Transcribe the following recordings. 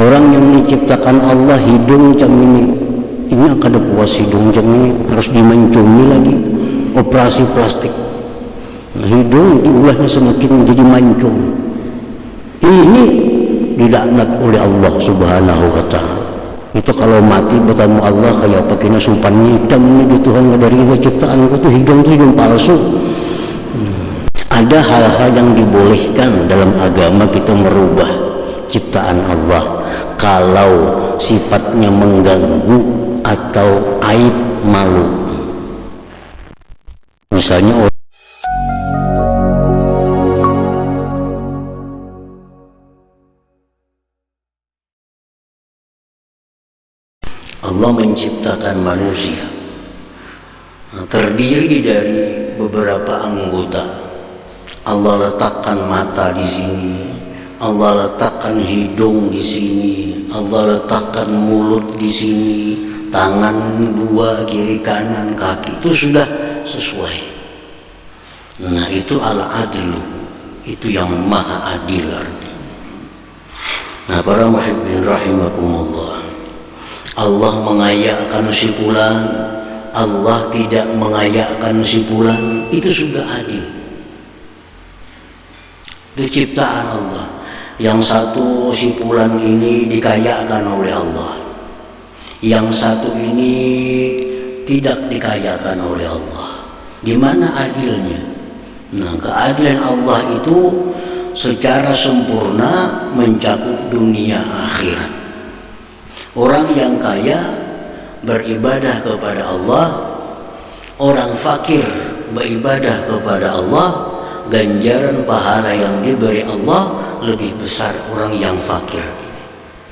Orang yang diciptakan Allah hidung macam ini akan ada puas hidung macam ini, harus dimencungi lagi, operasi plastik. Hidung diulahnya semakin menjadi mancung. Ini dilaknat oleh Allah Subhanahu wa ta'ala. Itu kalau mati bertemu Allah kayak pakai nasupan hitam ini di Tuhan, dari kita ciptaan itu hidung itu hidung palsu. Ada hal-hal yang dibolehkan dalam agama kita merubah ciptaan Allah kalau sifatnya mengganggu atau aib malu. Misalnya Allah menciptakan manusia terdiri dari beberapa anggota. Allah letakkan mata di sini, Allah letakkan hidung di sini, Allah letakkan mulut di sini, tangan dua kiri kanan, kaki, itu sudah sesuai. Nah, itu al-adlu, itu yang maha adil artinya. Nah, para muhibbin rahimakumullah, Allah mengayakkan si fulan, Allah tidak mengayakkan si fulan, itu sudah adil. Itu ciptaan Allah. Yang satu si fulan ini dikayakan oleh Allah, yang satu ini tidak dikayakan oleh Allah. Di mana adilnya? Nah, keadilan Allah itu secara sempurna mencakup dunia akhirat. Orang yang kaya beribadah kepada Allah, orang fakir beribadah kepada Allah, ganjaran pahala yang diberi Allah lebih besar orang yang fakir.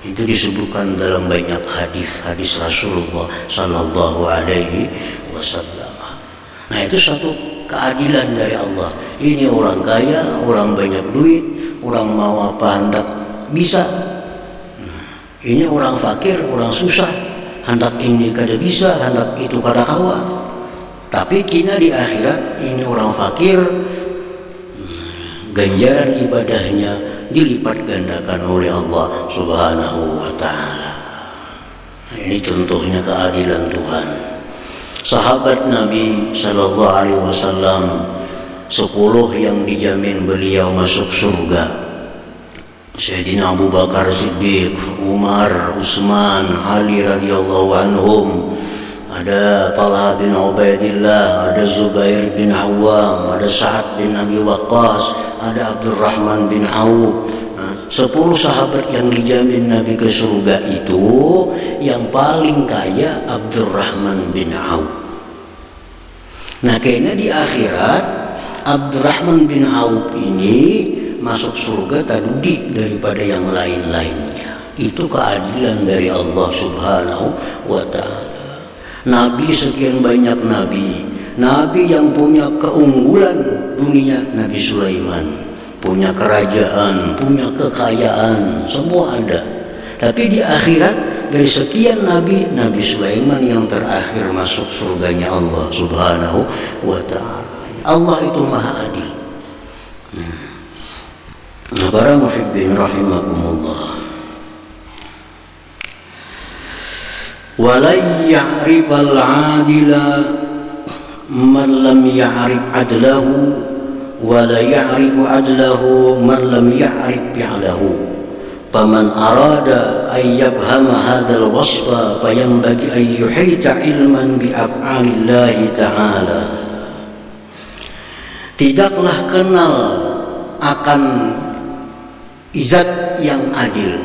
Itu disebutkan dalam banyak hadis-hadis Rasulullah Sallallahu Alaihi Wasallam. Nah, itu satu keadilan dari Allah. Ini orang kaya, orang banyak duit, orang mau apa hendak bisa. Ini orang fakir, orang susah, hendak ini kada bisa, hendak itu kada kawa. Tapi kina di akhirat ini orang fakir, ganjaran ibadahnya dilipat gandakan oleh Allah Subhanahu wa ta'ala. Ini contohnya keadilan Tuhan. Sahabat Nabi Sallallahu Alaihi Wasallam 10 yang dijamin beliau masuk surga. Sayyidina Abu Bakar Siddiq, Umar, Utsman, Ali radhiyallahu anhum, ada Talha bin Ubaidillah, ada Zubair bin Awam, ada Sa'ad bin Abi Waqqas, ada Abdurrahman bin Auf. 10 sahabat yang dijamin Nabi ke surga itu, yang paling kaya Abdurrahman bin Auf. Nah, kayaknya di akhirat Abdurrahman bin Auf ini masuk surga tadi daripada yang lain-lainnya. Itu keadilan dari Allah Subhanahu wa ta'ala. Nabi sekian banyak nabi yang punya keunggulan dunia. Nabi Sulaiman punya kerajaan, punya kekayaan, semua ada. Tapi di akhirat dari sekian nabi, Nabi Sulaiman yang terakhir masuk surganya Allah Subhanahu wa ta'ala. Allah itu maha adil. Nah, para muhibbin rahimakumullah, walay ya'rifal adila man lam ya'rif adlahu, wala ya'rifu adlahu man lam ya'rif fi'lahu. Faman arada an yafhama hadzal wasfa fayanbaghi an yuhita ilman bi af'alillahi ta'ala. Tidaklah kenal akan zat yang adil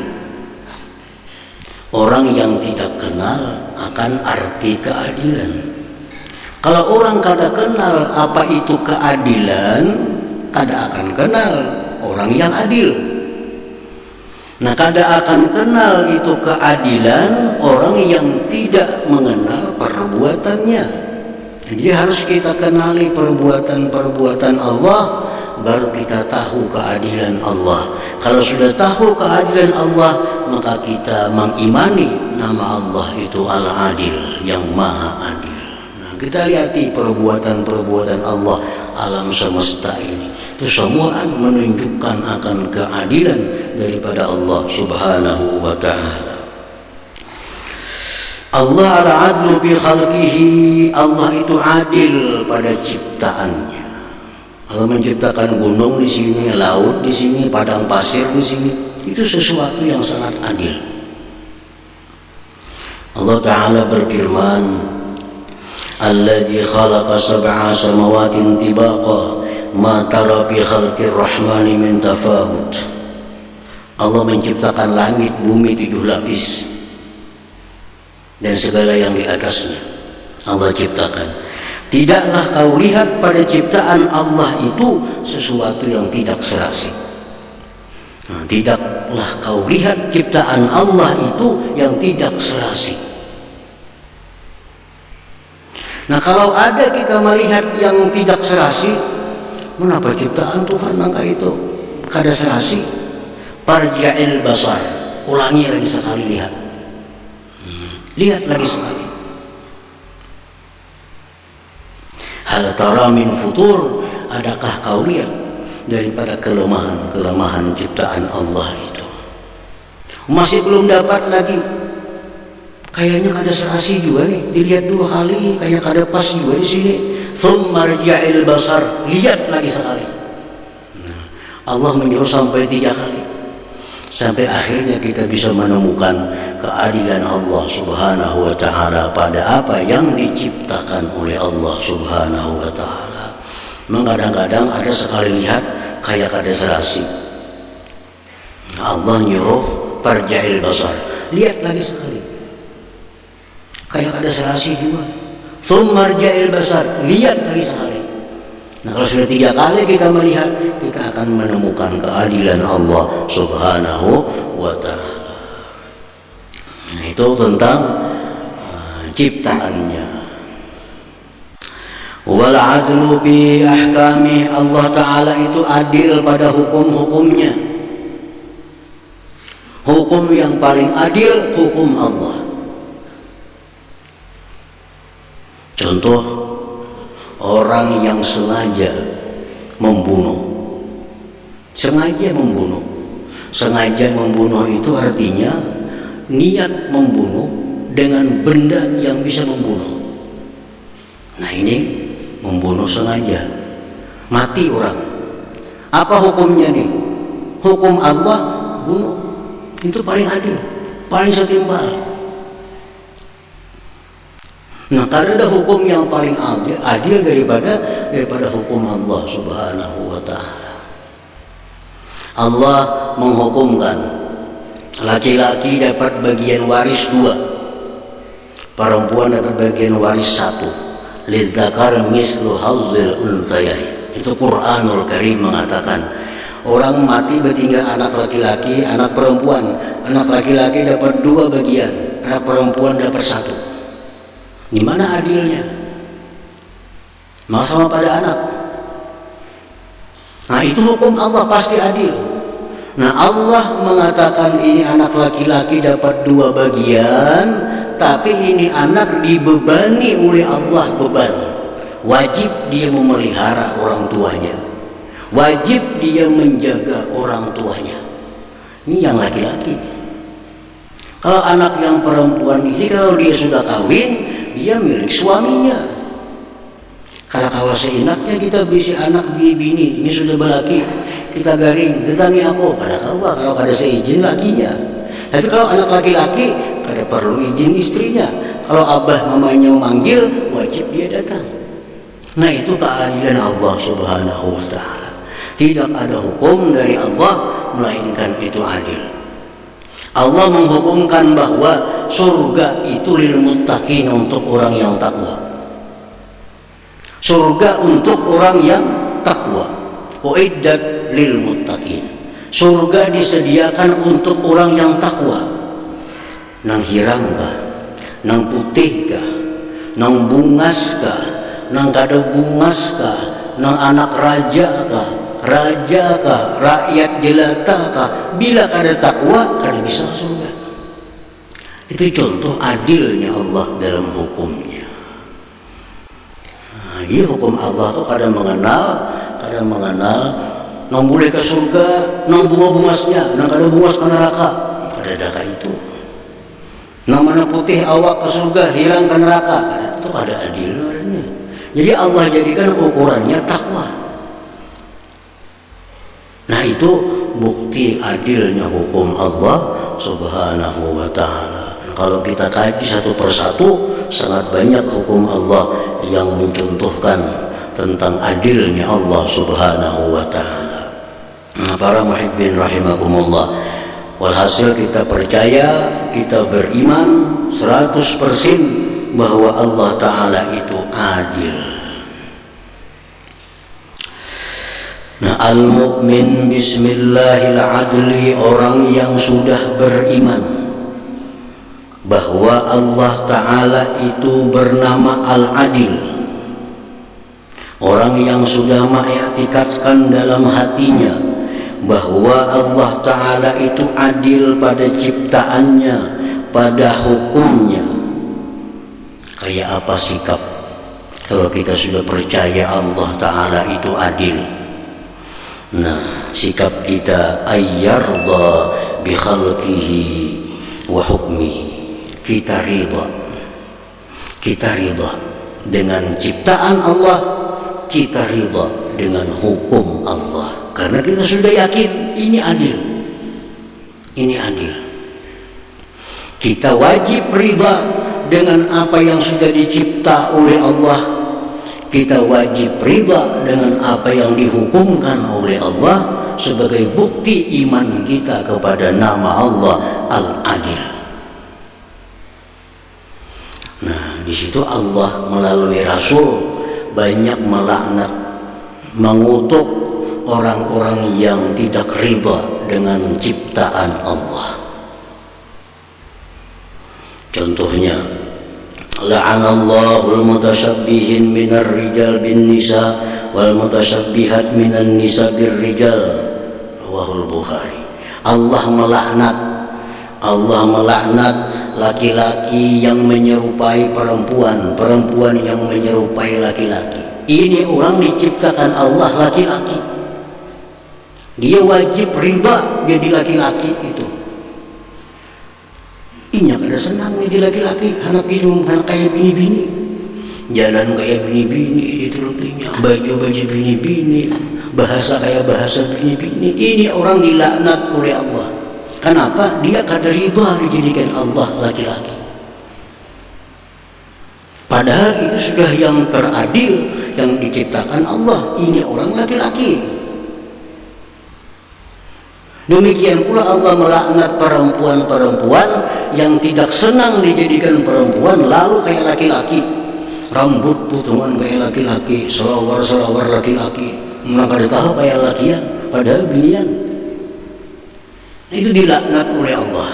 orang yang tidak kenal akan arti keadilan. Kalau orang kada kenal apa itu keadilan, kada akan kenal orang yang adil. Nah, kada akan kenal itu keadilan orang yang tidak mengenal perbuatannya. Jadi harus kita kenali perbuatan-perbuatan Allah, baru kita tahu keadilan Allah. Kalau sudah tahu keadilan Allah, maka kita mengimani nama Allah itu Al-Adil, yang maha adil. Nah, kita lihati perbuatan-perbuatan Allah alam semesta ini. Itu Itu semua menunjukkan akan keadilan daripada Allah Subhanahu wa ta'ala. Allah al-adlu bi khalqihi, Allah itu adil pada ciptaannya. Allah menciptakan gunung di sini, laut di sini, padang pasir di sini. Itu sesuatu yang sangat adil. Allah Ta'ala berfirman, Alladzi khalaqa sab'a samawatin tibaqa ma tara fi khalqir rahmani min tafawut. Allah menciptakan langit, bumi 7 lapis dan segala yang di atasnya. Allah ciptakan. Tidaklah kau lihat pada ciptaan Allah itu sesuatu yang tidak serasi. Tidaklah kau lihat ciptaan Allah itu yang tidak serasi. Nah, kalau ada kita melihat yang tidak serasi, mengapa ciptaan Tuhan maka itu kada serasi? Parja'il basar, ulangi lagi sekali, lihat lagi sekali. Hal tara min futur, adakah kau lihat daripada kelemahan ciptaan Allah itu? Masih belum dapat lagi, kayaknya ada serasi juga nih, dilihat 2 kali kayak ada pas juga di sini. Tsumma rja'il basar, lihat lagi sekali. Allah menyuruh sampai 3 kali, sampai akhirnya kita bisa menemukan keadilan Allah Subhanahu wa ta'ala pada apa yang diciptakan oleh Allah Subhanahu wa ta'ala. Kadang-kadang ada sekali lihat kayak ada serasi, Allah nyuruh parja'il basar, lihat lagi sekali kayak ada serasi juga. Tsumma rja'il basar, lihat lagi sekali. Nah, kalau sudah 3 kali kita melihat, kita akan menemukan keadilan Allah Subhanahu wa ta'ala. Nah, itu tentang ciptaannya. Wal adlu bi ahkami, Allah Ta'ala itu adil pada hukum-hukumnya. Hukum yang paling adil, hukum Allah. Contoh, orang yang sengaja membunuh. Sengaja membunuh itu artinya niat membunuh dengan benda yang bisa membunuh. Nah, ini membunuh sengaja, mati orang. Apa hukumnya nih? Hukum Allah, bunuh. Itu paling adil, paling setimpal. Nah, karena ada hukum yang paling adil daripada hukum Allah Subhanahu wa ta'ala. Allah menghukumkan laki-laki dapat bagian waris 2, perempuan dapat bagian waris 1. Lidzakar mislu hazzil unsayain. Itu Quranul Karim mengatakan, orang mati bertinggal anak laki-laki, anak perempuan. Anak laki-laki dapat 2 bagian, anak perempuan dapat 1. Di mana adilnya? Sama pada anak. Nah, itu hukum Allah pasti adil. Nah, Allah mengatakan ini anak laki-laki dapat 2 bagian, tapi ini anak dibebani oleh Allah beban. Wajib dia memelihara orang tuanya, wajib dia menjaga orang tuanya. Ini yang laki-laki. Kalau anak yang perempuan ini, kalau dia sudah kawin, dia milik suaminya. Kalau kawas seenaknya kita bisi anak bini, ini sudah belaki, kita garing, datangi aku, kada kawa kalau kada seizin lakinya. Tapi kalau anak laki-laki, kada perlu izin istrinya. Kalau abah mamanya memanggil, wajib dia datang. Nah, itu keadilan Allah Subhanahu wa ta'ala. Tidak ada hukum dari Allah melainkan itu adil. Allah menghukumkan bahwa surga itu lil muttaqin, untuk orang yang takwa. Surga untuk orang yang takwa. Uiddat lil muttaqin. Surga disediakan untuk orang yang takwa. Nang hirang kah? Nang putih kah? Nang bungas kah? Nang kada bungas kah? Nang anak raja kah? Raja kah? Rakyat jelata kah? Bila kada takwa, kada bisa surga. Itu contoh adilnya Allah dalam hukumnya. Nah, hukum Allah itu kadang mengenal nang boleh ke surga, nang bunga-bungasnya, nang kada bungas ke neraka. Kada ada itu. Nang mana putih awak ke surga, hilang ke neraka. Itu ada adilnya. Jadi Allah jadikan ukurannya takwa. Nah itu bukti adilnya hukum Allah Subhanahu wa ta'ala. Kalau kita kaji satu persatu, sangat banyak hukum Allah yang mencontohkan tentang adilnya Allah Subhanahu wa ta'ala. Nah, para muhibbin rahimakumullah, walhasil kita percaya, kita beriman 100% bahwa Allah Ta'ala itu adil. Nah, al-mu'min bismillahil adli, orang yang sudah beriman bahwa Allah Ta'ala itu bernama Al-Adil, orang yang sudah mengiktikadkan dalam hatinya bahwa Allah Ta'ala itu adil pada ciptaannya, pada hukumnya. Kayak apa sikap kalau kita sudah percaya Allah Ta'ala itu adil? Nah, sikap kita ayyarda bi khalqihi wa hukmihi. Kita ridha dengan ciptaan Allah, kita ridha dengan hukum Allah, karena kita sudah yakin ini adil. Kita wajib ridha dengan apa yang sudah dicipta oleh Allah. Kita wajib ridha dengan apa yang dihukumkan oleh Allah sebagai bukti iman kita kepada nama Allah Al-Adil. Nah, di situ Allah melalui Rasul banyak melaknat, mengutuk orang-orang yang tidak ridha dengan ciptaan Allah. Contohnya, la'anallahu al-mutashabbihin minar rijal bin nisa wal mutashabbihat minan nisa bir rijal. Rawahul Bukhari. Allah melaknat laki-laki yang menyerupai perempuan, perempuan yang menyerupai laki-laki. Ini orang diciptakan Allah laki-laki, dia wajib ridha jadi laki-laki itu. Ini kada senang jadi laki-laki, anak minum, anak kayak bini-bini, jalan kayak bini-bini, diterukinya baju-baju bini-bini, bahasa kayak bahasa bini-bini. Ini orang dilaknat oleh Allah. Kenapa? Dia kada ridha dijadikan Allah laki-laki. Padahal itu sudah yang teradil yang diciptakan Allah. Ini orang laki-laki. Demikian pula Allah melaknat perempuan-perempuan yang tidak senang dijadikan perempuan lalu kayak laki-laki, rambut potongan kayak laki-laki, selawar laki-laki, mereka tahu kayak lakian padahal binian. Itu dilaknat oleh Allah.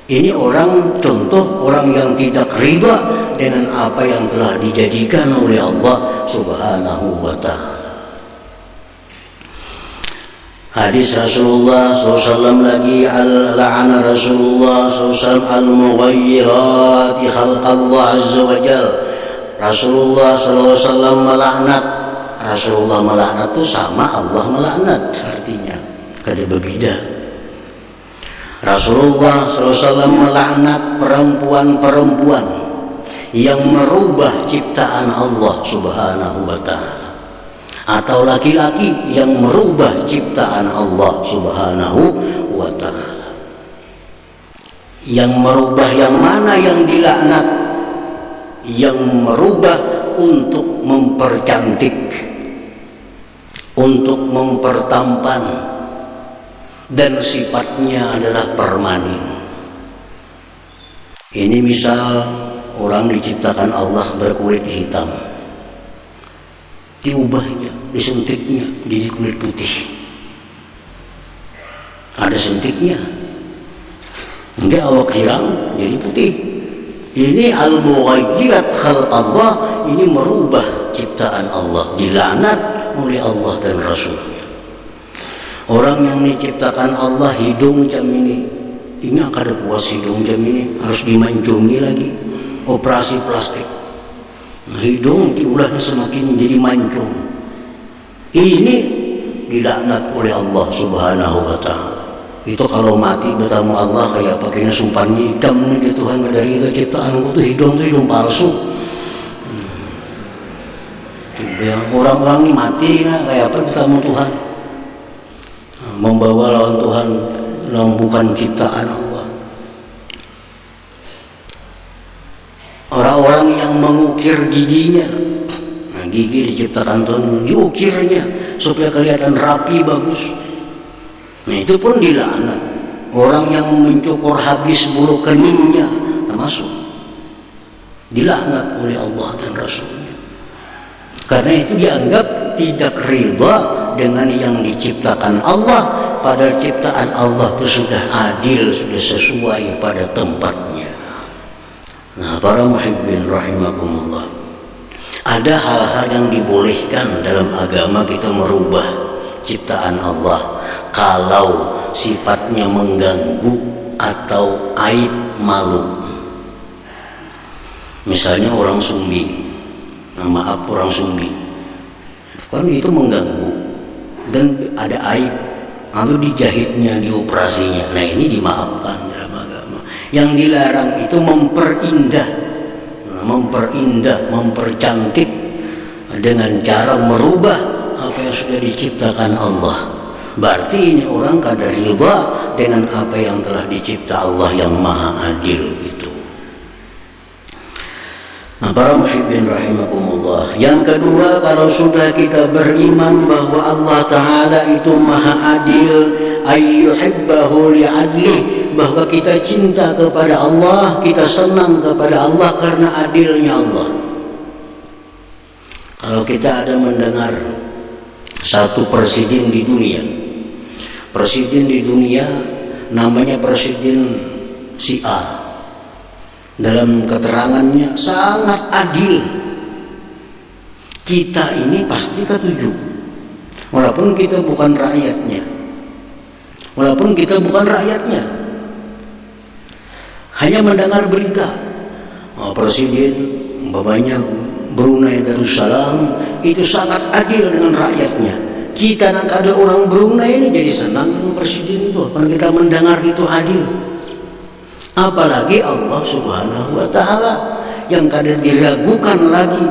Ini orang, contoh orang yang tidak ridha dengan apa yang telah dijadikan oleh Allah Subhanahu wa ta'ala. Hadis Rasulullah SAW lagi, la'ana Rasulullah SAW al-mughayyirati khalqallah azza wa jal. Rasulullah SAW melaknat. Rasulullah melaknat itu sama Allah melaknat, artinya kada berbeda. Rasulullah SAW melaknat perempuan-perempuan yang merubah ciptaan Allah Subhanahu wa ta'ala, atau laki-laki yang merubah ciptaan Allah Subhanahu wa ta'ala. Yang merubah yang mana yang dilaknat? Yang merubah untuk mempercantik, untuk mempertampan, dan sifatnya adalah permanen. Ini misal orang diciptakan Allah berkulit hitam, diubahnya, disuntiknya jadi kulit putih. Ada suntiknya, enggak awak hilang jadi putih. Ini al-mughayyirat khalqallah, ini merubah ciptaan Allah, dilaknat oleh Allah dan Rasulnya. Orang yang diciptakan Allah hidung jam ini kada puas hidung jam ini, harus dimancungi lagi, operasi plastik. Hidung diulahnya semakin jadi mancung. Ini dilaknat oleh Allah Subhanahu wa taala. Itu kalau mati bertemu Allah kayak pakainya sumpan hitam nih Tuhan, dari itu ciptaanku tuh hidung palsu. Orang-orang ini mati nah, kayak apa bertemu Tuhan, membawa lawan Tuhan yang bukan ciptaan Allah. Orang-orang yang mengukir giginya, nah, gigi diciptakan Tuhan, diukirnya supaya kelihatan rapi bagus. Nah itu pun dilaknat. Orang yang mencukur habis bulu keningnya termasuk dilaknat oleh Allah dan Rasulnya. Karena itu dianggap tidak ridha dengan yang diciptakan Allah. Padahal ciptaan Allah itu sudah adil, sudah sesuai pada tempatnya. Nah para muhibbin rahimakumullah, ada hal-hal yang dibolehkan dalam agama kita merubah ciptaan Allah kalau sifatnya mengganggu atau aib malu. Misalnya orang sumbing, maaf orang sumbing, kan itu mengganggu dan ada aib, lalu dijahitnya, dioperasinya. Nah ini dimaafkan dalam agama. Yang dilarang itu memperindah, mempercantik dengan cara merubah apa yang sudah diciptakan Allah. Berarti ini orang kada ridha dengan apa yang telah dicipta Allah yang maha adil itu. Nah para muhibbin rahimakumullah, yang kedua, kalau sudah kita beriman bahwa Allah Ta'ala itu maha adil, ayyuhibbahu li'adlih, bahwa kita cinta kepada Allah, kita senang kepada Allah karena adilnya Allah. Kalau kita ada mendengar satu presiden di dunia, namanya presiden si A, dalam keterangannya sangat adil, kita ini pasti ketujuh, walaupun kita bukan rakyatnya, hanya mendengar berita presiden umpamanya Brunei Darussalam itu sangat adil dengan rakyatnya. Kita nak ada orang Brunei ini jadi senang dengan presiden itu karena kita mendengar itu adil. Apalagi Allah Subhanahu wa Ta'ala yang kadang diragukan lagi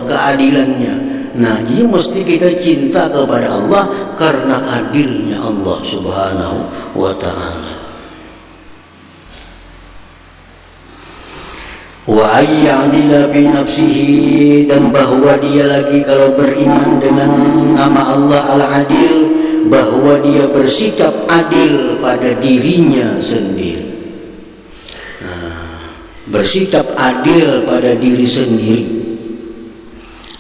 keadilannya. Nah, jadi mesti kita cinta kepada Allah karena adilnya Allah Subhanahu wa Ta'ala. Wa ayyadila bi nafsihi, dan bahwa dia lagi kalau beriman dengan nama Allah Al-Adil, bahwa dia bersikap adil pada dirinya sendiri. Bersikap adil pada diri sendiri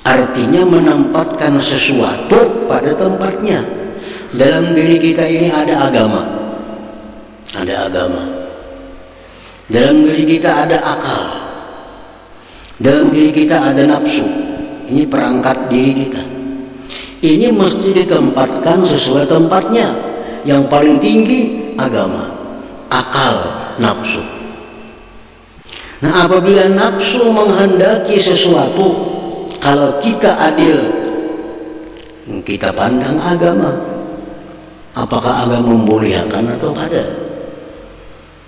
artinya menempatkan sesuatu pada tempatnya. Dalam diri kita ini ada agama, dalam diri kita ada akal, dalam diri kita ada nafsu. Ini perangkat diri kita, ini mesti ditempatkan sesuai tempatnya. Yang paling tinggi agama, akal, nafsu. Nah apabila nafsu menghendaki sesuatu, kalau kita adil, kita pandang agama, apakah agama membolehkan atau tidak?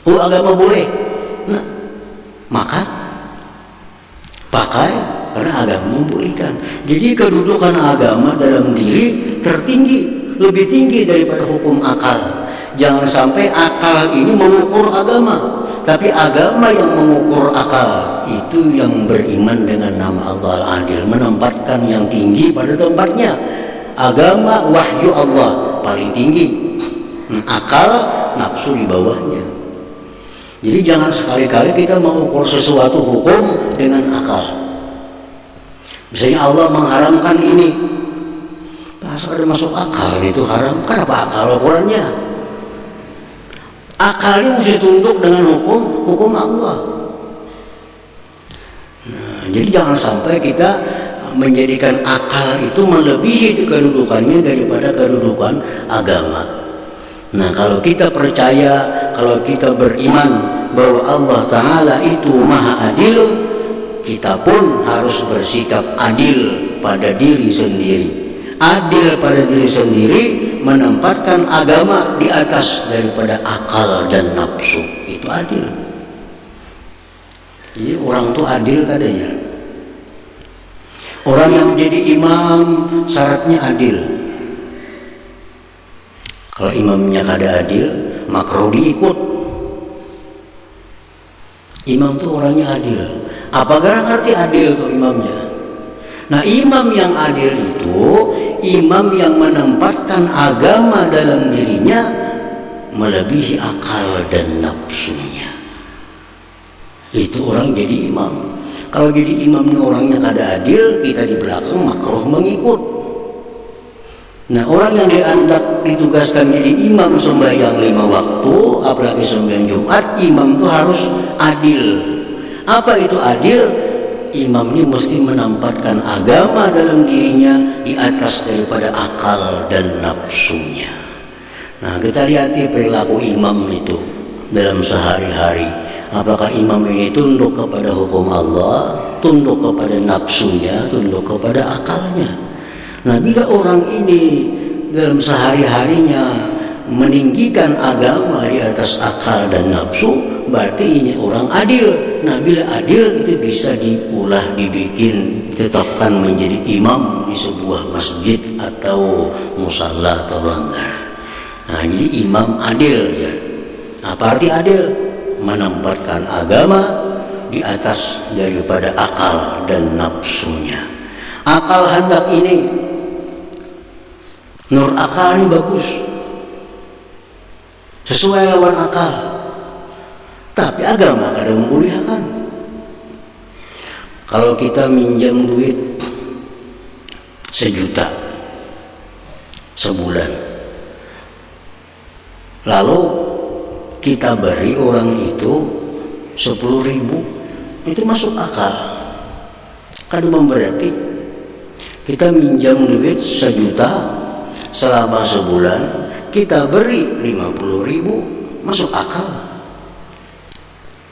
Agama boleh, nah maka pakai karena agama membolehkan. Jadi kedudukan agama dalam diri tertinggi, lebih tinggi daripada hukum akal. Jangan sampai akal ini mengukur agama, tapi agama yang mengukur akal. Itu yang beriman dengan nama Allah Al-Adil, menempatkan yang tinggi pada tempatnya. Agama wahyu Allah paling tinggi, akal nafsu di bawahnya. Jadi jangan sekali-kali kita mengukur sesuatu hukum dengan akal. Misalnya Allah mengharamkan ini, pas ada masuk akal itu haram, kenapa akal ukurannya? Akalnya mesti tunduk dengan hukum Allah. Nah, jadi jangan sampai kita menjadikan akal itu melebihi kedudukannya daripada kedudukan agama. Nah kalau kita percaya, kalau kita beriman bahwa Allah Ta'ala itu maha adil, kita pun harus bersikap adil pada diri sendiri. adil pada diri sendiri, menempatkan agama di atas daripada akal dan nafsu. Itu adil. Jadi orang itu adil katanya. Orang yang menjadi imam syaratnya adil. Kalau imamnya kada adil, makruh diikut. Imam itu orangnya adil. Apakah ngerti adil tuh imamnya? Nah, imam yang adil itu imam yang menempatkan agama dalam dirinya melebihi akal dan nafsunya. Itu orang jadi imam. Kalau jadi imam orangnya kada adil, kita di belakang makruh mengikut. Nah, orang yang diandak ditugaskan jadi imam sembahyang 5 waktu, apalagi sembahyang Jumat, imam itu harus adil. Apa itu adil? Imam ini mesti menempatkan agama dalam dirinya di atas daripada akal dan nafsunya. Nah, kita lihat perilaku imam itu dalam sehari-hari. Apakah imam ini tunduk kepada hukum Allah, tunduk kepada nafsunya, tunduk kepada akalnya? Nah, bila orang ini dalam sehari-harinya meninggikan agama di atas akal dan nafsu, berarti ini orang adil. Nah, bila adil itu bisa dibikin, ditetapkan menjadi imam di sebuah masjid atau musalla atau langgar. Nah, jadi imam adil ya. Apa arti adil? Menempatkan agama di atas daripada akal dan nafsunya. Akal hendak ini, nur akal ini bagus, sesuai lawan akal, tapi agama kada membolehkan. Kalau kita minjam duit 1 juta sebulan, lalu kita beri orang itu 10.000, itu masuk akal. Kada memberati. Kita minjam duit 1 juta selama sebulan, kita beri 50.000, masuk akal.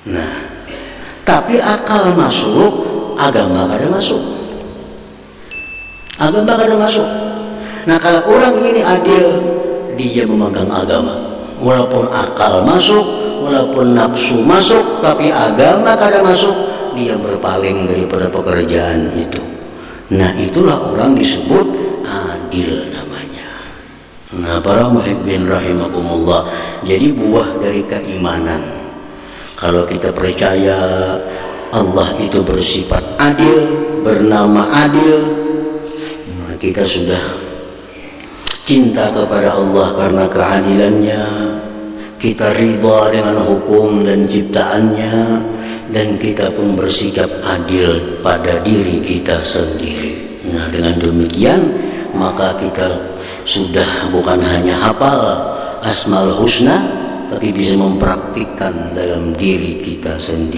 Nah, tapi akal masuk, agama kada masuk. Agama kada masuk. Nah, kalau orang ini adil, dia memegang agama. Walaupun akal masuk, walaupun nafsu masuk, tapi agama kada masuk, dia berpaling daripada pekerjaan itu. Nah, itulah orang disebut adil namanya. Nah, para muhibbin rahimakumullah, jadi buah dari keimanan. Kalau kita percaya Allah itu bersifat adil, bernama adil, nah, kita sudah cinta kepada Allah karena keadilannya, kita ridha dengan hukum dan ciptaannya, dan kita pun bersikap adil pada diri kita sendiri. Nah, dengan demikian maka kita sudah bukan hanya hafal Asmaul Husna, tapi bisa mempraktikkan dalam diri kita sendiri.